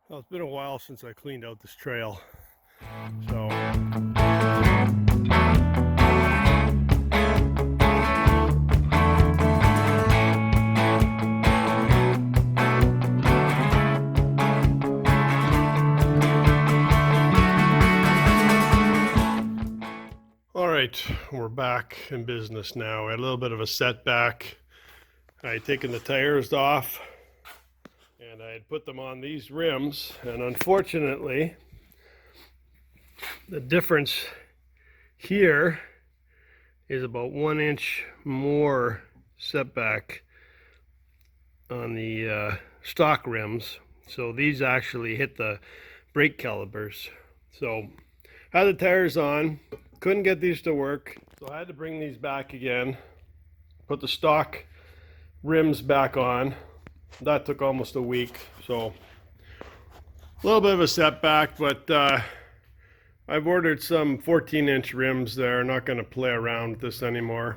Well, it's been a while since I cleaned out this trail, so all right, we're back in business now. I had a little bit of a setback. I had taken the tires off and I had put them on these rims, and unfortunately the difference here is about 1 inch more setback on the stock rims. So these actually hit the brake calipers. So I had the tires on, couldn't get these to work, so I had to bring these back again, put the stock rims back on. That took almost a week, so a little bit of a setback, but I've ordered some 14-inch rims there. Not going to play around with this anymore.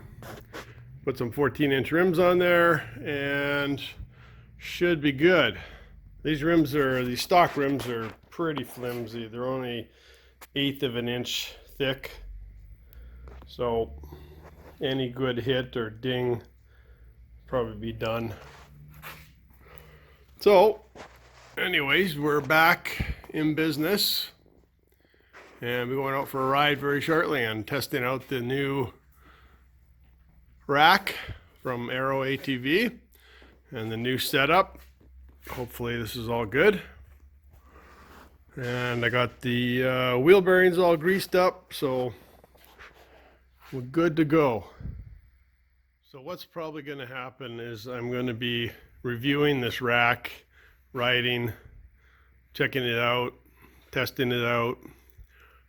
Put some 14-inch rims on there and should be good. These stock rims are pretty flimsy. They're only 1/8 of an inch thick, so any good hit or ding probably be done. So anyways, we're back in business and we're going out for a ride very shortly and testing out the new rack from Arrowatv and the new setup. Hopefully this is all good. And I got the wheel bearings all greased up, so we're good to go. So what's probably going to happen is I'm going to be reviewing this rack, riding, checking it out, testing it out.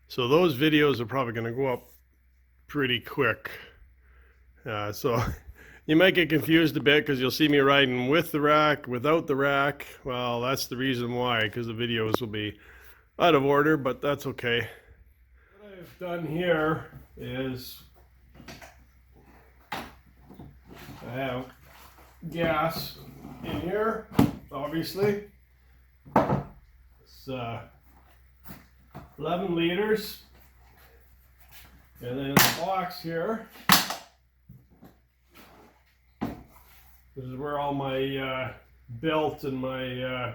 So those videos are probably going to go up pretty quick. So you might get confused a bit because you'll see me riding with the rack, without the rack. Well, that's the reason why, because the videos will be out of order, but that's okay. What I've done here is I have gas in here, obviously. It's 11 liters. And then in the box here, this is where all my belt and my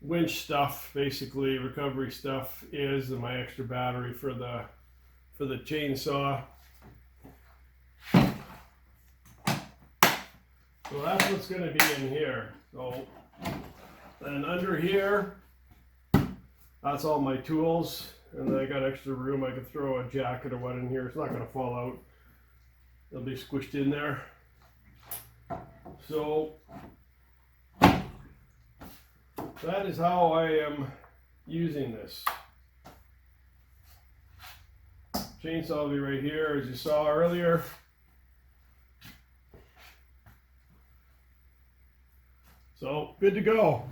winch stuff, basically recovery stuff, is, and my extra battery for the chainsaw. So that's what's going to be in here. So then under here, that's all my tools, and then I got extra room. I can throw a jacket or what in here. It's not going to fall out. It'll be squished in there. So that is how I am using this. Chainsaw will be right here, as you saw earlier. So good to go.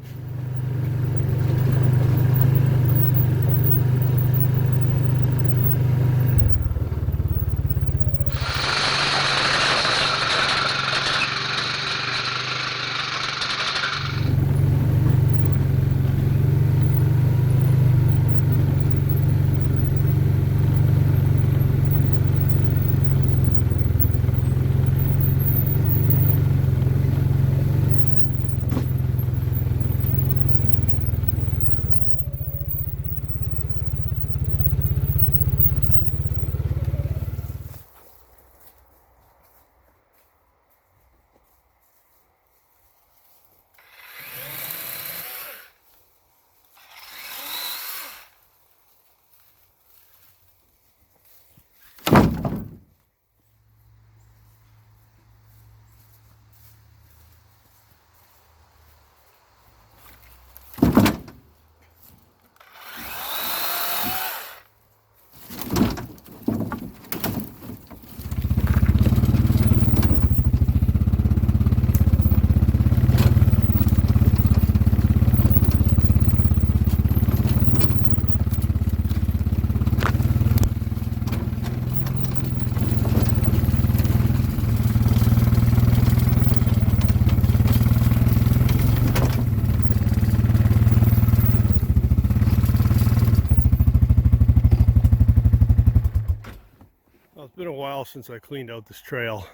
while since I cleaned out this trail.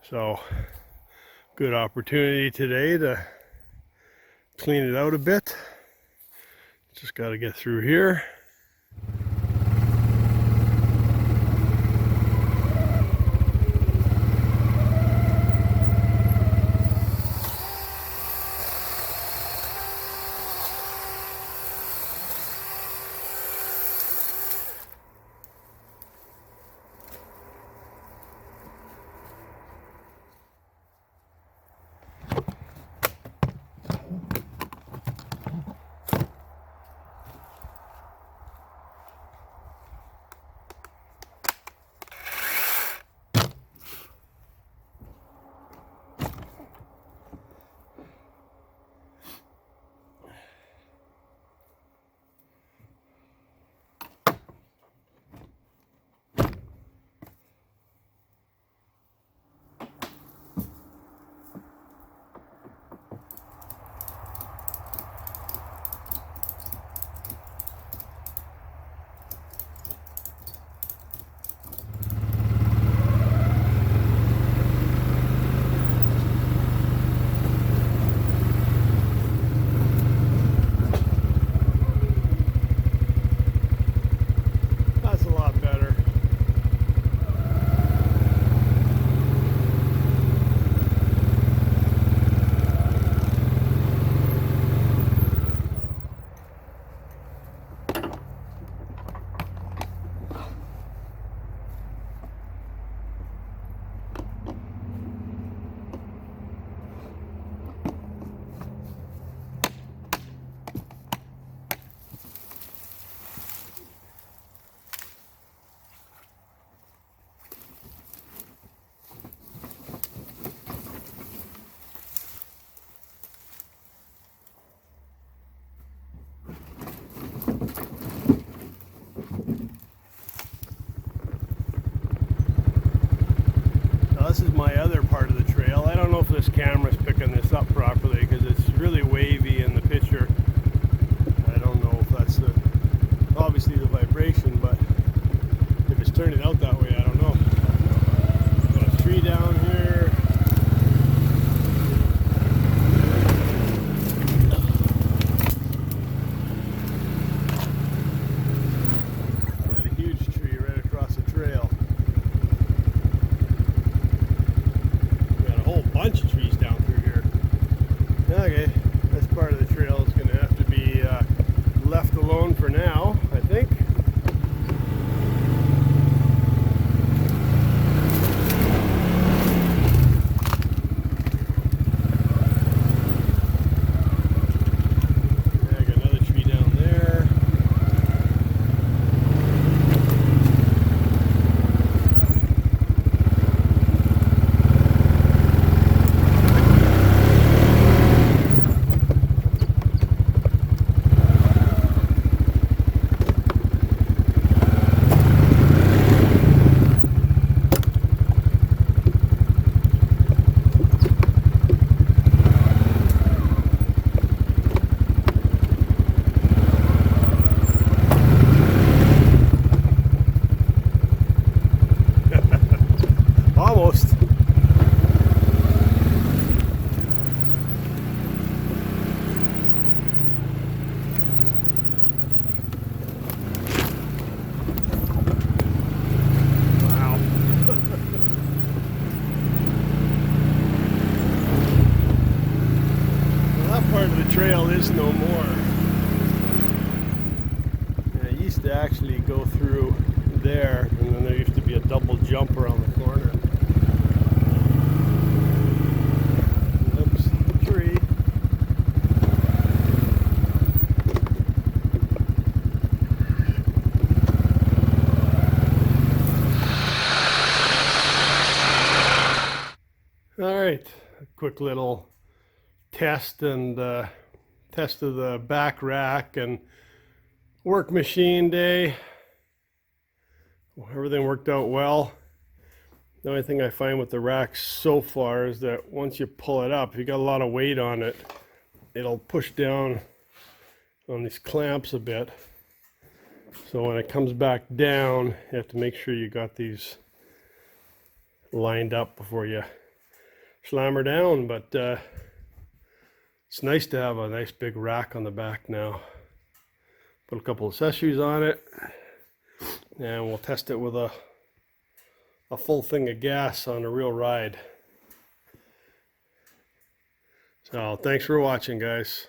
So good opportunity today to clean it out a bit. Just got to get through here. This is my other part of the trail. I don't know if this camera's picking this up properly because it's really wavy in the picture. I don't know if that's obviously the vibration, but if it's turning out that way, I don't know. Got a tree down here. Got a huge tree right across the trail. Bunch of trees down through here. Okay, this part of the trail is going to have to be left alone for now, I think. I got another tree down there. Trail is no more. And I used to actually go through there, and then there used to be a double jump around the corner. Oops, tree. All right, a quick little test and test of the back rack and work machine day. Everything worked out well. The only thing I find with the rack so far is that once you pull it up, if you got a lot of weight on it, it'll push down on these clamps a bit. So when it comes back down, you have to make sure you got these lined up before you slam her down. But it's nice to have a nice big rack on the back now. Put a couple of accessories on it, and we'll test it with a full thing of gas on a real ride. So thanks for watching, guys.